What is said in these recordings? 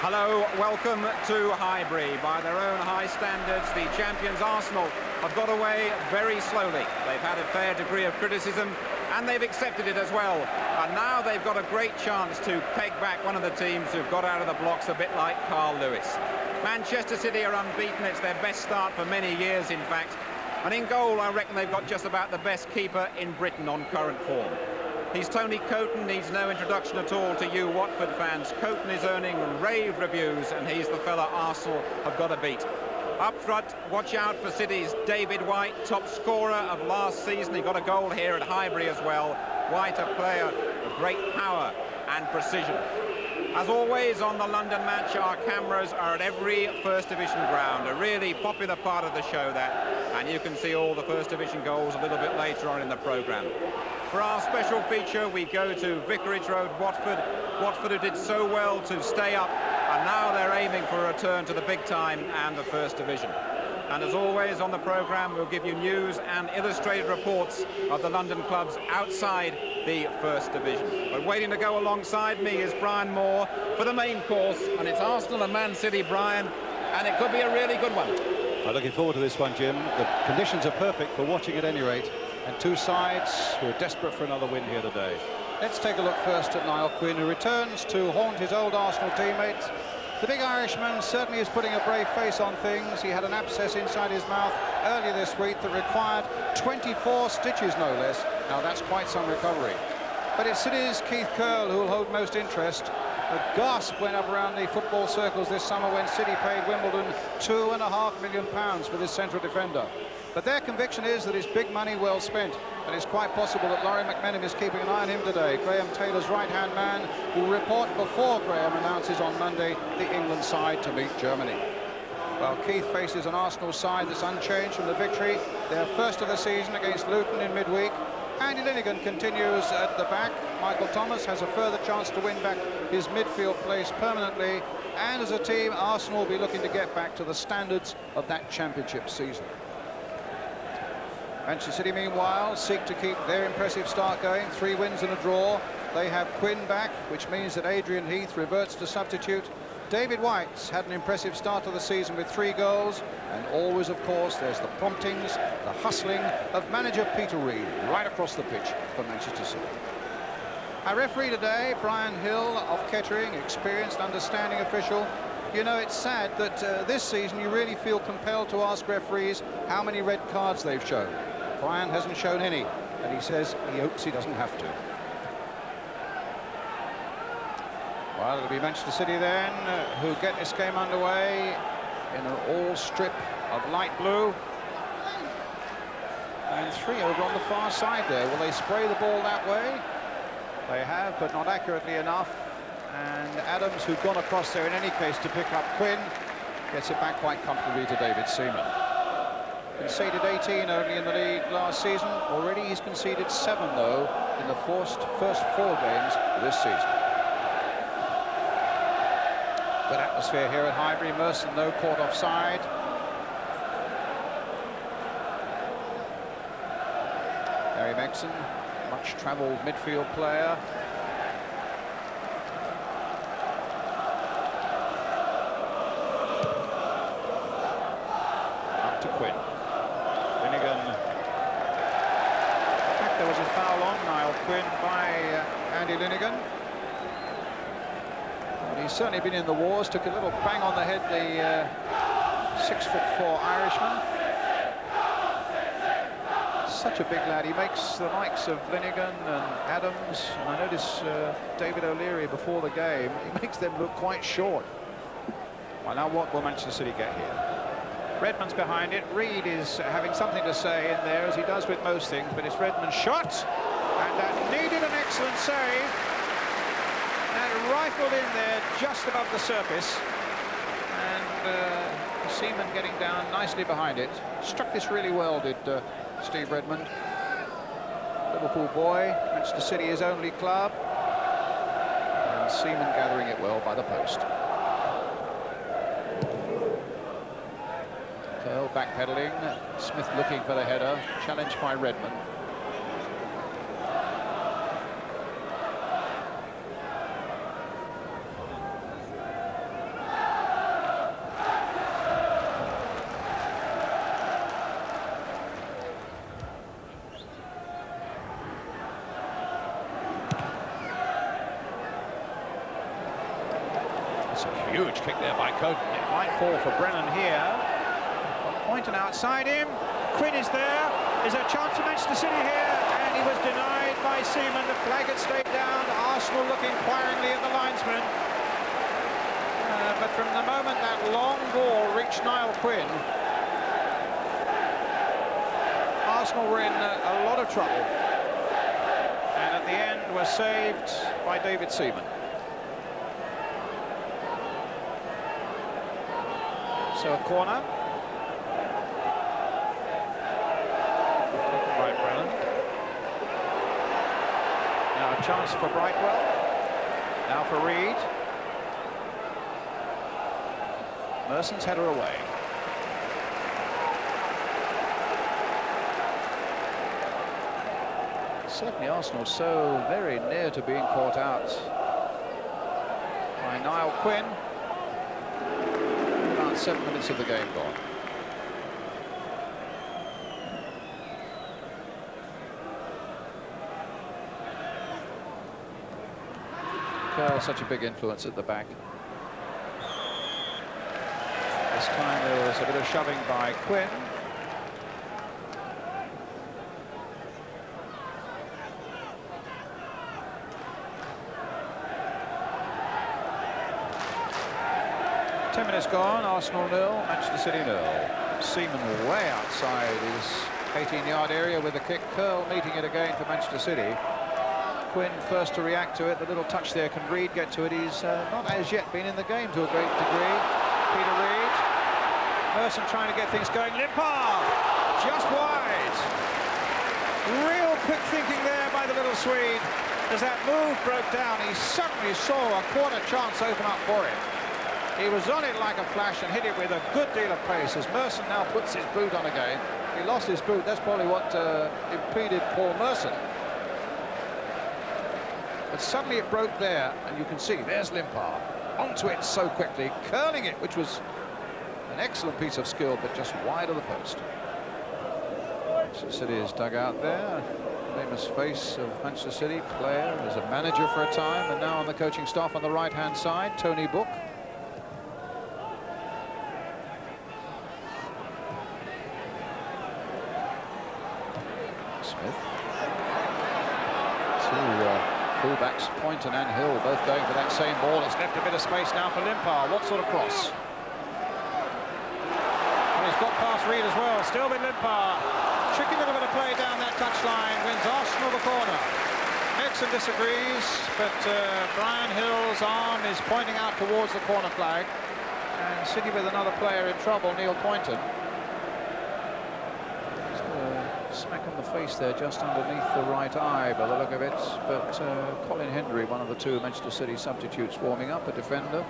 Hello, welcome to Highbury. By their own high standards, the champions Arsenal have got away very slowly. They've had a fair degree of criticism and they've accepted it as well. And now they've got a great chance to peg back one of the teams who've got out of the blocks a bit like Carl Lewis. Manchester City are unbeaten. It's their best start for many years, in fact. And in goal, I reckon they've got just about the best keeper in Britain on current form. He's Tony Coton, needs no introduction at all to you Watford fans. Coton is earning rave reviews and he's the fella Arsenal have got to beat. Up front, watch out for City's David White, top scorer of last season. He got a goal here at Highbury as well. White, a player of great power and precision. As always on the London match, our cameras are at every First Division ground, a really popular part of the show that, and you can see all the First Division goals a little bit later on in the programme. For our special feature, we go to Vicarage Road, Watford. Watford, who did so well to stay up, and now they're aiming for a return to the big time and the First Division. And as always on the programme, we'll give you news and illustrated reports of the London clubs outside the First Division. But waiting to go alongside me is Brian Moore for the main course, and it's Arsenal and Man City, Brian, and it could be a really good one. I'm looking forward to this one, Jim. The conditions are perfect for watching at any rate, and two sides who are desperate for another win here today. Let's take a look first at Niall Quinn, who returns to haunt his old Arsenal teammates. The big Irishman certainly is putting a brave face on things. He had an abscess inside his mouth earlier this week that required 24 stitches, no less. Now, that's quite some recovery. But it's City's Keith Curle who will hold most interest. A gasp went up around the football circles this summer when City paid Wimbledon £2.5 million for this central defender. But their conviction is that it's big money well spent, and it's quite possible that Laurie McMenamin is keeping an eye on him today. Graham Taylor's right-hand man will report before Graham announces on Monday the England side to meet Germany. Well, Keith faces an Arsenal side that's unchanged from the victory. Their first of the season against Luton in midweek. Andy Linnigan continues at the back. Michael Thomas has a further chance to win back his midfield place permanently. And as a team, Arsenal will be looking to get back to the standards of that championship season. Manchester City, meanwhile, seek to keep their impressive start going. 3 wins and a draw. They have Quinn back, which means that Adrian Heath reverts to substitute. David White's had an impressive start to the season with 3 goals. And always, of course, there's the promptings, the hustling of manager Peter Reid right across the pitch for Manchester City. Our referee today, Brian Hill of Kettering, experienced, understanding official. You know, it's sad that this season you really feel compelled to ask referees how many red cards they've shown. Brian hasn't shown any, and he says he hopes he doesn't have to. Well, it'll be Manchester City then who get this game underway in an all-strip of light blue. And 3 over on the far side there. Will they spray the ball that way? They have, but not accurately enough. And Adams, who'd gone across there in any case to pick up Quinn, gets it back quite comfortably to David Seaman. Conceded 18 only in the league last season. Already he's conceded 7, though, in the first 4 games this season. Good atmosphere here at Highbury. Merson, though, caught offside. Harry Megson, much-travelled midfield player. Up to Quinn. Linnigan. In fact, there was a foul on Niall Quinn by Andy Linnigan. He's certainly been in the wars, took a little bang on the head, the 6'4" Irishman. Such a big lad. He makes the likes of Linnigan and Adams, and I notice David O'Leary before the game, he makes them look quite short. Well, now what will Manchester City get here? Redmond's behind it. Reid is having something to say in there, as he does with most things, but it's Redmond's shot, and that needed an excellent save. Rifled in there just above the surface, and Seaman getting down nicely behind it. Struck this really well, did Steve Redmond. Liverpool boy, Manchester City his only club, and Seaman gathering it well by the post. Curl backpedaling, Smith looking for the header, challenged by Redmond. It's a huge kick there by Coden. It might fall for Brennan here. Pointing outside him. Quinn is there. Is there a chance for Manchester City here? And he was denied by Seaman. The flag had stayed down. Arsenal looking inquiringly at the linesman. But from the moment that long ball reached Niall Quinn, Arsenal were in a lot of trouble. And at the end were saved by David Seaman. So a corner. Right, Brennan. Now a chance for Brightwell. Now for Reed. Merson's header away. Certainly Arsenal so very near to being caught out by Niall Quinn. About 7 minutes of the game gone. Curl, such a big influence at the back. This time there was a bit of shoving by Quinn. Ten minutes gone, Arsenal 0, Manchester City 0. Seaman way outside his 18-yard area with a kick. Curl meeting it again for Manchester City. Quinn first to react to it. The little touch there, can Reed get to it? He's not as yet been in the game to a great degree. Peter Reed. Merson trying to get things going. Limpar just wide. Real quick thinking there by the little Swede. As that move broke down, he suddenly saw a quarter chance open up for him. He was on it like a flash and hit it with a good deal of pace. As Merson now puts his boot on again. He lost his boot. That's probably what impeded Paul Merson. But suddenly it broke there, and you can see there's Limpar onto it so quickly, curling it, which was an excellent piece of skill, but just wide of the post. Manchester City is dug out there. Famous face of Manchester City, player, as a manager for a time, and now on the coaching staff on the right-hand side, Tony Book. Smith. Fullbacks, Poynton and Hill, both going for that same ball. It's left a bit of space now for Limpar. What sort of cross? And he's got past Reed as well. Still with Limpar. Tricky little bit of play down that touchline. Wins Arsenal the corner. Nixon disagrees, but Brian Hill's arm is pointing out towards the corner flag. And City with another player in trouble, Neil Poynton. Smack on the face there, just underneath the right eye by the look of it. But Colin Hendry, one of the two Manchester City substitutes, warming up, a defender.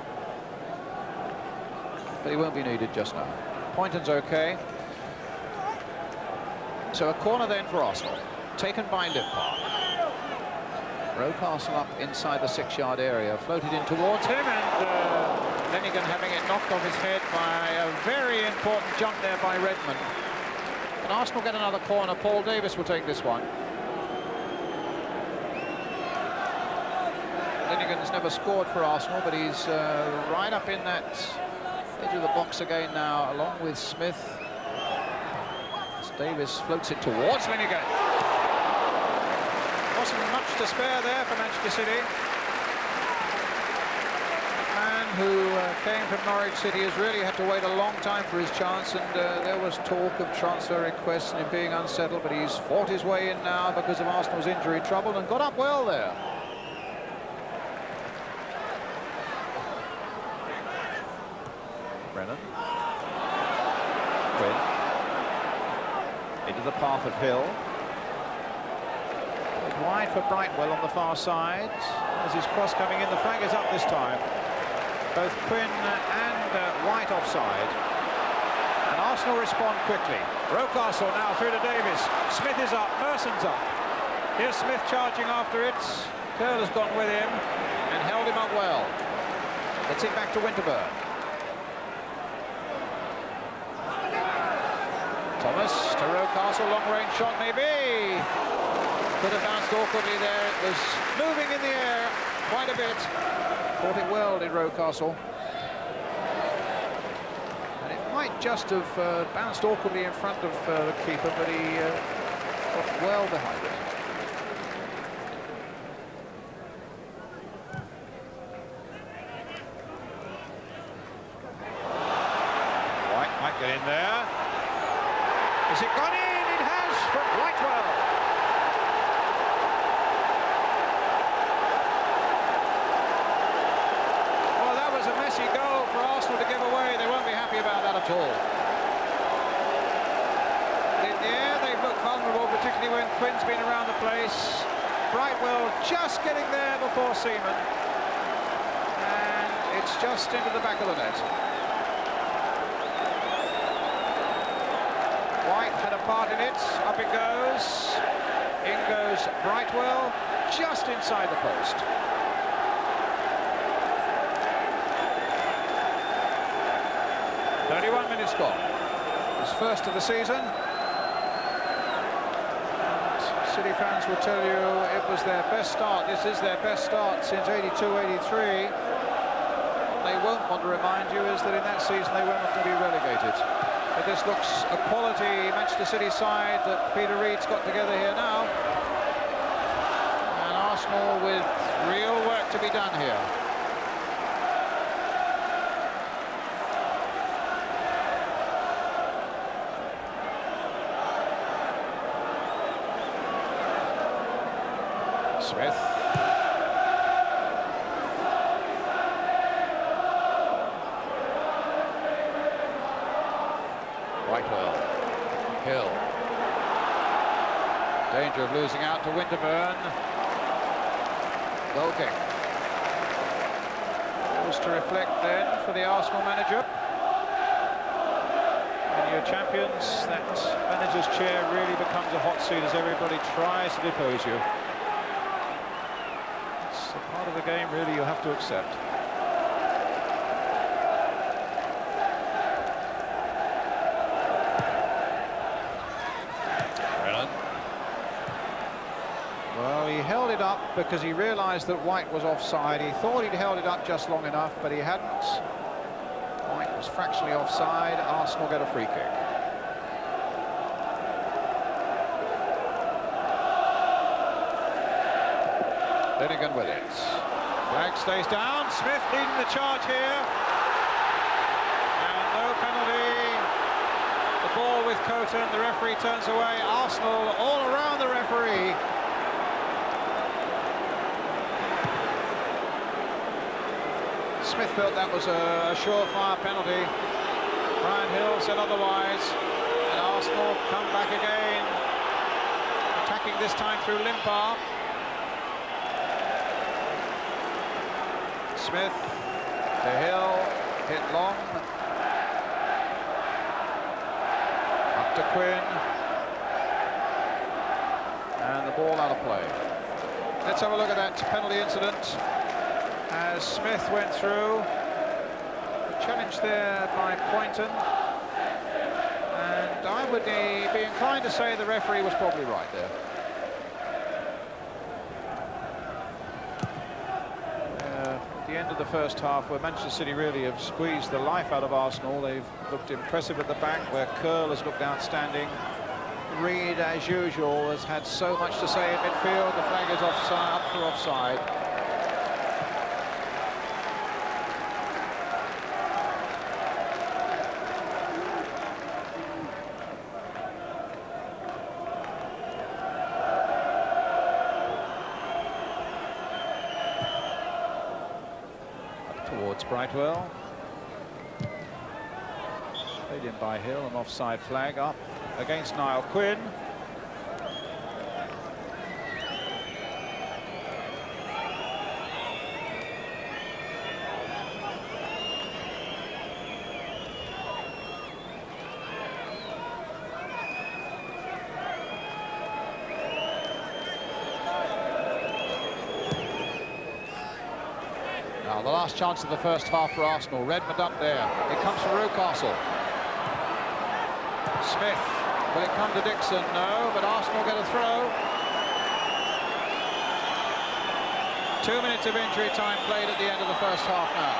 But he won't be needed just now. Poynton's okay. So a corner then for Arsenal, taken by Limpar. Rocastle up inside the 6-yard area, floated in towards him, and Lenigan having it knocked off his head by a very important jump there by Redmond. And Arsenal get another corner. Paul Davis will take this one. Lenigan's never scored for Arsenal, but he's right up in that edge of the box again now, along with Smith. As Davis floats it towards Lenigan. Wasn't much to spare there for Manchester City. Who came from Norwich City has really had to wait a long time for his chance, and there was talk of transfer requests and him being unsettled, but he's fought his way in now because of Arsenal's injury trouble and got up well there. Brennan. Quinn. Into the path of Hill. Wide for Brightwell on the far side. As his cross coming in, the flag is up this time. Both Quinn and White offside. And Arsenal respond quickly. Rocastle now through to Davis. Smith is up, Merson's up. Here's Smith charging after it. Curl has gone with him and held him up well. Gets it back to Winterburn. Thomas to Rocastle, long-range shot maybe. Could have bounced awkwardly there. It was moving in the air quite a bit. Caught it well, did Rocastle. might just have bounced awkwardly in front of the keeper, but he got well behind it. White might get in there. Has it gone in? It has, from Whitewell. Well, that was a messy goal for Arsenal to give away. They won't be happy about that at all. In the air, they've looked vulnerable, particularly when Quinn's been around the place. Brightwell just getting there before Seaman. And it's just into the back of the net. White had a part in it. Up it goes. In goes Brightwell, just inside the post. "31 minutes gone." His first of the season. City fans will tell you it was their best start. This is their best start since 82-83. What they won't want to remind you is that in that season they were not going to be relegated. But this looks a quality Manchester City side that Peter Reid's got together here now. And Arsenal with real work to be done here. Smith. Whitewell. Hill. Danger of losing out to Winterburn. Goal kick. Was to reflect then for the Arsenal manager. When you're champions, that manager's chair really becomes a hot seat as everybody tries to depose you. It's a part of the game really you have to accept. Well, he held it up because he realised that White was offside. He thought he'd held it up just long enough, but he hadn't. White was fractionally offside. Arsenal get a free kick. Linnigan with it. Flag stays down. Smith leading the charge here. And no penalty. The ball with Coton. The referee turns away. Arsenal all around the referee. Smith felt that was a surefire penalty. Brian Hill said otherwise. And Arsenal come back again. Attacking this time through Limpar. Smith to Hill, hit long. Up to Quinn. And the ball out of play. Let's have a look at that penalty incident. As Smith went through, a challenge there by Poynton, and I would be inclined to say the referee was probably right there. At the end of the first half, where Manchester City really have squeezed the life out of Arsenal, they've looked impressive at the back, where Curl has looked outstanding. Reid, as usual, has had so much to say in midfield. The flag is offside, up for offside. Towards Brightwell. Played in by Hill, an offside flag up against Niall Quinn. Now, the last chance of the first half for Arsenal. Redmond up there. It comes from Rocastle. Smith. Will it come to Dixon? No, but Arsenal get a throw. 2 minutes of injury time played at the end of the first half now.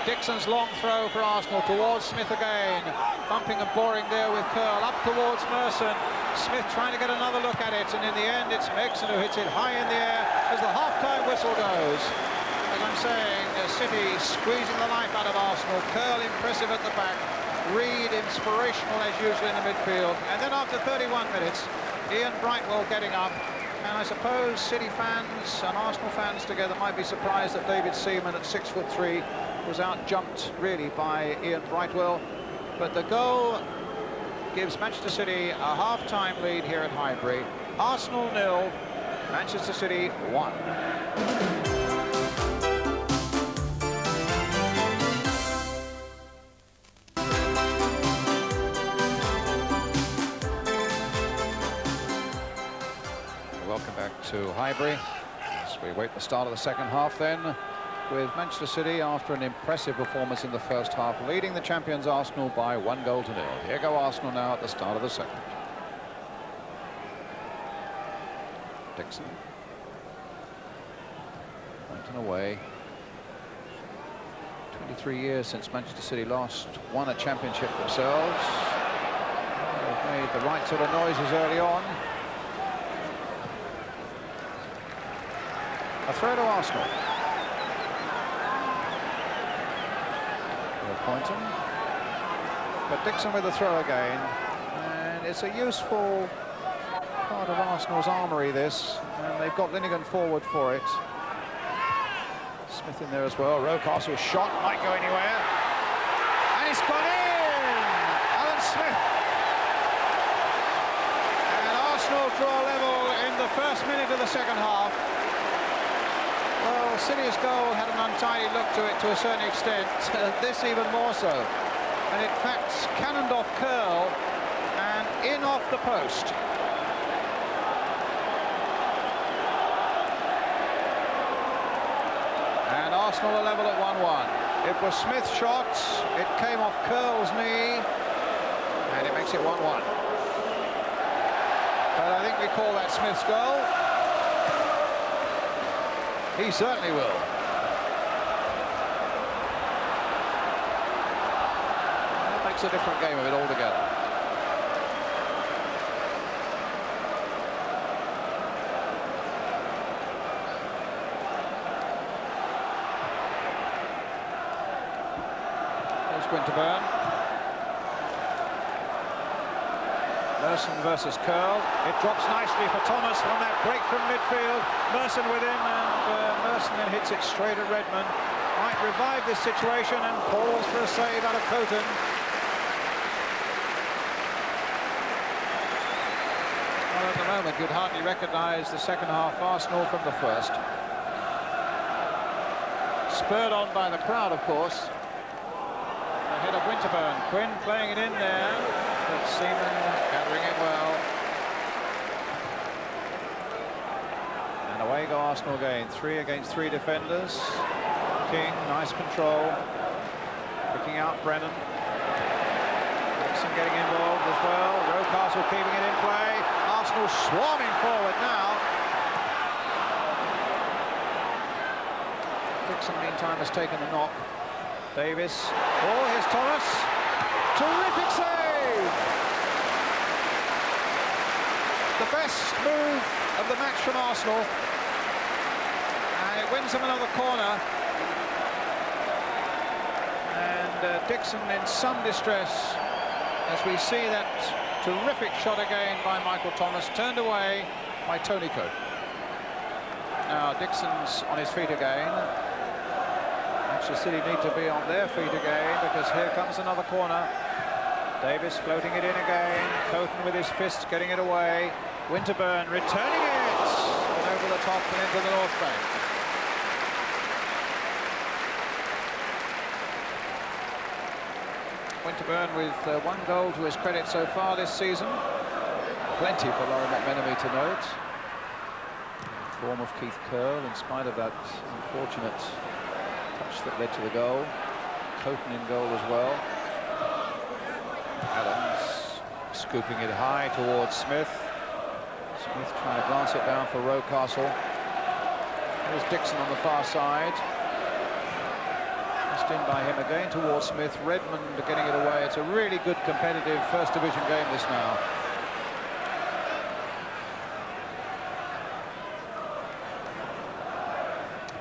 Dixon's long throw for Arsenal towards Smith again. Bumping and boring there with Curl. Up towards Merson. Smith trying to get another look at it. And in the end, it's Mixon who hits it high in the air as the half-time whistle goes. As I'm saying, City squeezing the life out of Arsenal. Curl impressive at the back. Reed inspirational as usual in the midfield. And then after 31 minutes, Ian Brightwell getting up. And I suppose City fans and Arsenal fans together might be surprised that David Seaman at 6'3" was out-jumped really by Ian Brightwell. But the goal gives Manchester City a half-time lead here at Highbury. Arsenal 0, Manchester City 1. Welcome back to Highbury as we wait the start of the second half then, with Manchester City, after an impressive performance in the first half, leading the champions Arsenal by 1-0. Here go Arsenal now at the start of the second. Dixon. Point and away. 23 years since Manchester City last won a championship themselves. They've made the right sort of noises early on. A throw to Arsenal. Pointon. But Dixon with the throw again. And it's a useful part of Arsenal's armoury, this. And they've got Linnigan forward for it. Smith in there as well. Rocastle's shot might go anywhere. And it's gone in! Alan Smith. And Arsenal draw level in the first minute of the second half. Well, City's goal had an untidy look to it to a certain extent, this even more so. And in fact, cannoned off Curl and in off the post. And Arsenal are level at 1-1. It was Smith's shot, it came off Curl's knee, and it makes it 1-1. But I think we call that Smith's goal. He certainly will. That makes a different game of it altogether. There's Winterburn. Merson versus Curl. It drops nicely for Thomas on that break from midfield. Merson with him, and Merson then hits it straight at Redmond. Might revive this situation and pause for a save out of Coton. Well, at the moment, you'd hardly recognise the second half Arsenal from the first. Spurred on by the crowd, of course. Ahead of Winterburn. Quinn playing it in there. But Seaman gathering it well. And away go Arsenal again. 3 against 3 defenders. King, nice control. Picking out Brennan. Dixon getting involved as well. Rocastle keeping it in play. Arsenal swarming forward now. Dixon, meantime, has taken the knock. Davis. Oh, here's Thomas. Terrific save! The best move of the match from Arsenal. And it wins them another corner. And Dixon in some distress as we see that terrific shot again by Michael Thomas, turned away by Tony Cope. Now Dixon's on his feet again. Manchester City need to be on their feet again because here comes another corner. Davis floating it in again. Coton with his fists getting it away. Winterburn returning it and over the top and into the North Bank. Winterburn with 1 goal to his credit so far this season. Plenty for Laurie McMenemy to note. Form of Keith Curl, in spite of that unfortunate touch that led to the goal. Coton in goal as well. Adams scooping it high towards Smith. Smith trying to glance it down for Rocastle. There's Dixon on the far side. There's Passed in by him again towards Smith. Redmond getting it away. It's a really good competitive first division game this now.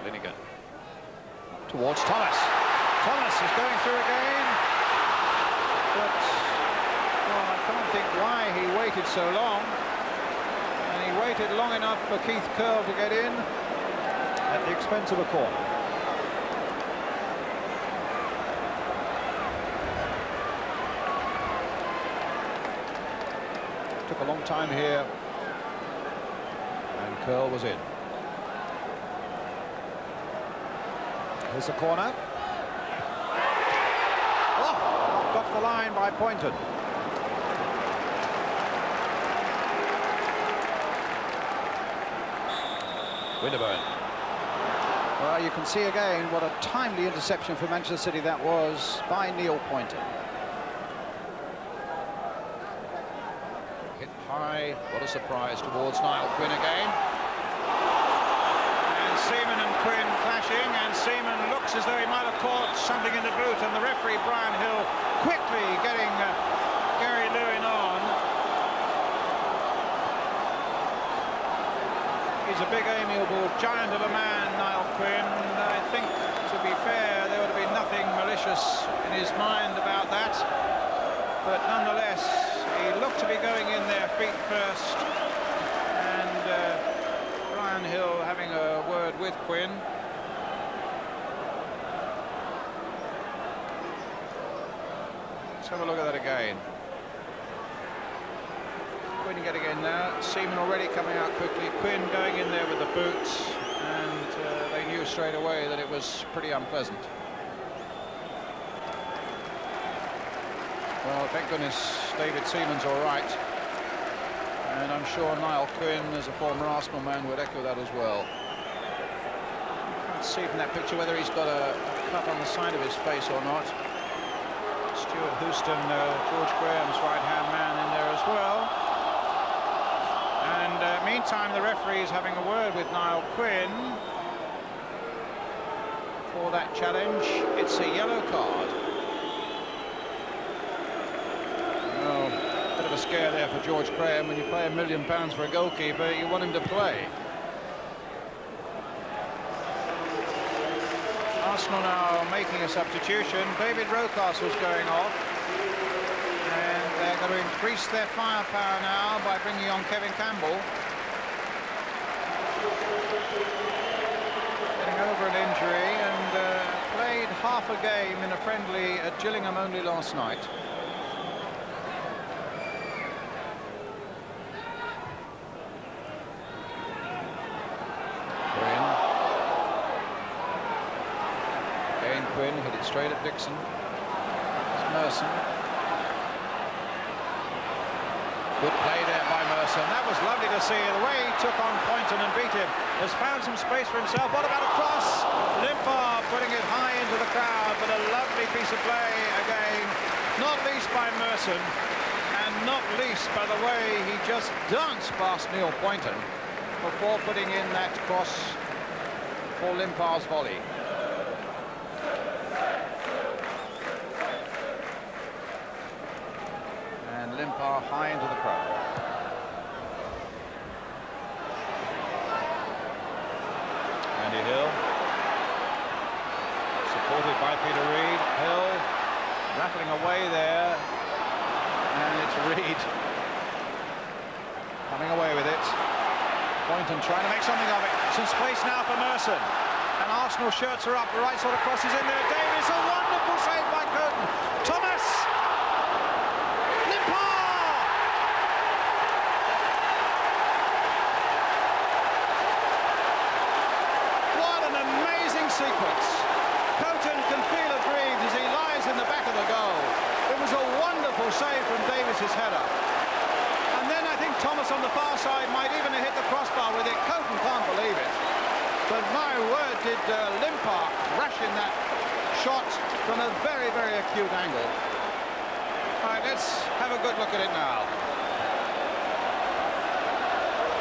Linnigan towards Thomas. Thomas is going through again, but well, I can't think why he waited so long. And he waited long enough for Keith Curle to get in at the expense of a corner. Took a long time here, and Curle was in. Here's the corner. Oh, knocked off the line by Poynton. Winterburn. Well, you can see again what a timely interception for Manchester City that was by Neil Poynton. Hit high, what a surprise, towards Niall Quinn again. And Seaman and Quinn clashing, and Seaman looks as though he might have caught something in the boot, and the referee, Brian Hill, quickly getting Gary Lewin on. He's a big, amiable giant of a man, Niall Quinn. I think, to be fair, there would have been nothing malicious in his mind about that. But nonetheless, he looked to be going in there feet first. And Brian Hill having a word with Quinn. Let's have a look at that again. Quinn getting in now. Seaman already coming out quickly. Quinn going in there with the boots, and they knew straight away that it was pretty unpleasant. Well, thank goodness David Seaman's all right, and I'm sure Niall Quinn, as a former Arsenal man, would echo that as well. Let's see from that picture whether he's got a cut on the side of his face or not. Stuart Houston, George Graham's right-hand man, in there as well. And meantime, the referee is having a word with Niall Quinn for that challenge. It's a yellow card. Oh, bit of a scare there for George Graham. When you pay £1 million for a goalkeeper, you want him to play. Arsenal now making a substitution. David Rocastle's going off. And they're going to increase their firepower now by bringing on Kevin Campbell. Getting over an injury, and played half a game in a friendly at Gillingham only last night. Quinn hit it straight at Dixon. It's Merson. Good play there by Merson. That was lovely to see. The way he took on Poynton and beat him. Has found some space for himself. What about a cross? Limpar putting it high into the crowd, but a lovely piece of play again. Not least by Merson, and not least by the way he just danced past Neil Poynton before putting in that cross for Limpar's volley. Limpar high into the crowd. Andy Hill, supported by Peter Reid. Hill rattling away there, and it's Reid coming away with it. Poynton trying to make something of it. Some space now for Merson, and Arsenal shirts are up. The right sort of crosses in there. Davis, a wonderful save by Curtin. Thomas. Sequence. Coton can feel aggrieved as he lies in the back of the goal. It was a wonderful save from Davis's header. And then I think Thomas on the far side might even have hit the crossbar with it. Coton can't believe it. But my word, did Limpar rush in that shot from a very, very acute angle. All right, let's have a good look at it now.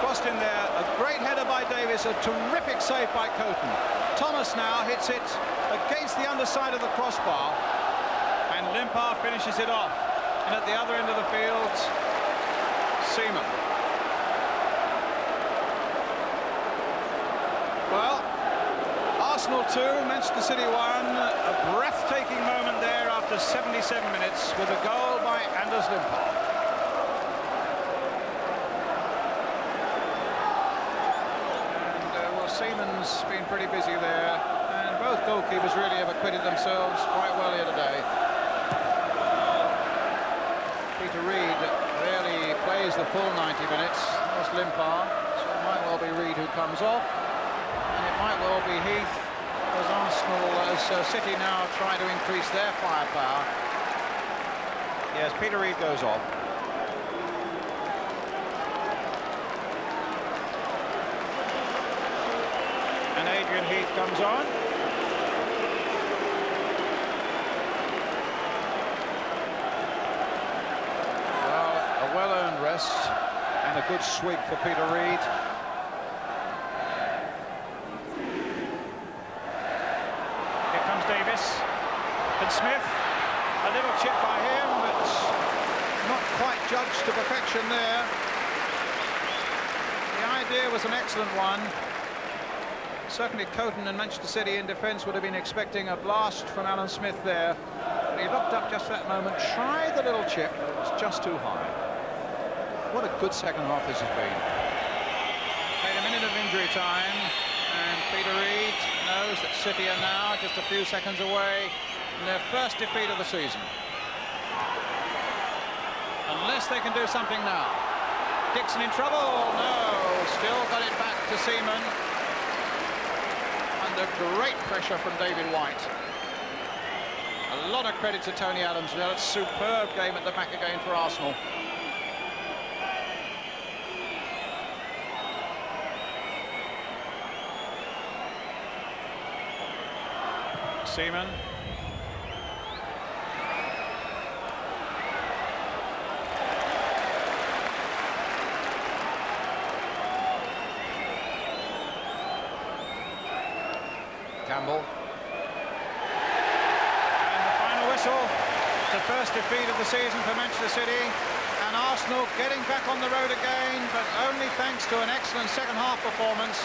crossed in there. A great header by Davis, a terrific save by Coton. Thomas now hits it against the underside of the crossbar, and Limpar finishes it off. And at the other end of the field, Seaman. Well, Arsenal 2, Manchester City 1. A breathtaking moment there after 77 minutes with a goal by Anders Limpar. And well, Seaman's been pretty busy there, and both goalkeepers really have acquitted themselves quite well here today. Peter Reid rarely plays the full 90 minutes. That's Limpar, so it might well be Reid who comes off, and it might well be Heath, as Arsenal, as City now try to increase their firepower. Yes, Peter Reid goes off. And Adrian Heath comes on. Well-earned rest and a good sweep for Peter Reid. Here comes Davis and Smith. A little chip by him, but not quite judged to perfection there. The idea was an excellent one. Certainly Coton and Manchester City in defence would have been expecting a blast from Alan Smith there. But he looked up just that moment, tried the little chip, but it was just too high. What a good second half this has been. Played a minute of injury time, and Peter Reid knows that City are now just a few seconds away from their first defeat of the season. Unless they can do something now. Dixon in trouble? No, still got it back to Seaman. Under great pressure from David White. A lot of credit to Tony Adams. Well, it's a superb game at the back again for Arsenal. Seaman. Campbell. And the final whistle. The first defeat of the season for Manchester City. And Arsenal getting back on the road again, but only thanks to an excellent second half performance,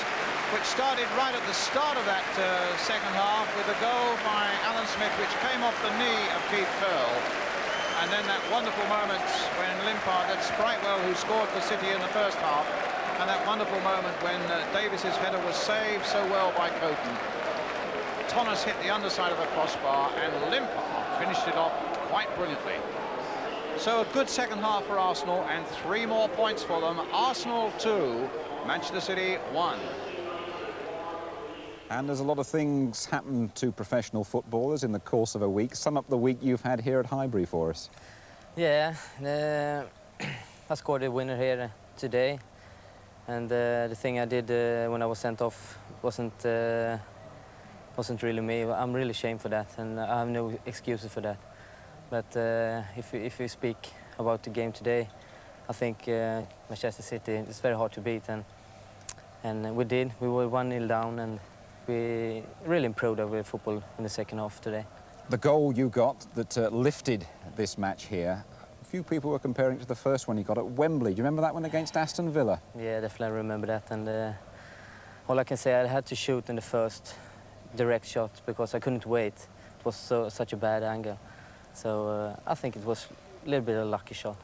which started right at the start of that second half with a goal by Alan Smith, which came off the knee of Keith Curle. And then that wonderful moment when Limpar, that's Brightwell who scored for City in the first half, and that wonderful moment when Davis's header was saved so well by Coton. Thomas hit the underside of the crossbar, and Limpar finished it off quite brilliantly. So a good second half for Arsenal, and 3 more points for them. Arsenal 2, Manchester City 1. And there's a lot of things happen to professional footballers in the course of a week. Sum up the week you've had here at Highbury for us. Yeah, I scored a winner here today. And the thing I did when I was sent off wasn't really me. I'm really ashamed for that, and I have no excuses for that. But if we speak about the game today, I think Manchester City is very hard to beat, and we did. We were 1-0 down, and we really improved our football in the second half today. The goal you got that lifted this match here, a few people were comparing it to the first one you got at Wembley. Do you remember that one against Aston Villa? Yeah, definitely remember that. And all I can say, I had to shoot in the first direct shot because I couldn't wait. It was such a bad angle. So I think it was a little bit of a lucky shot.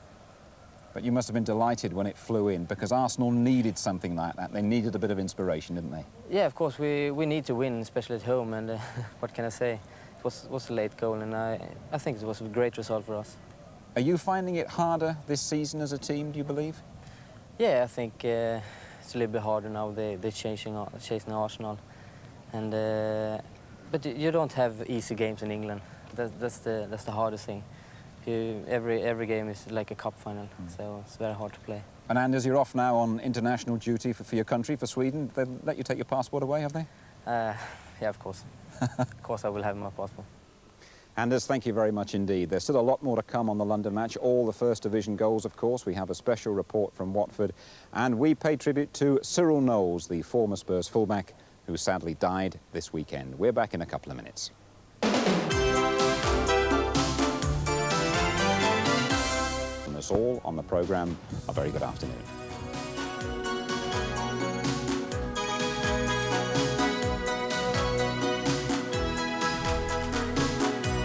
But you must have been delighted when it flew in, because Arsenal needed something like that. They needed a bit of inspiration, didn't they? Yeah, of course, we need to win, especially at home. And what can I say? It was a late goal, and I think it was a great result for us. Are you finding it harder this season as a team, do you believe? Yeah, I think it's a little bit harder now. They're chasing Arsenal. And, but you don't have easy games in England. That's the hardest thing. Every game is like a cup final, so it's very hard to play. And Anders, you're off now on international duty for your country, for Sweden. They let you take your passport away, have they? Yeah, of course. Of course I will have my passport. Anders, thank you very much indeed. There's still a lot more to come on the London match. All the First Division goals, of course. We have a special report from Watford. And we pay tribute to Cyril Knowles, the former Spurs fullback, who sadly died this weekend. We're back in a couple of minutes. From us all on the programme, a very good afternoon.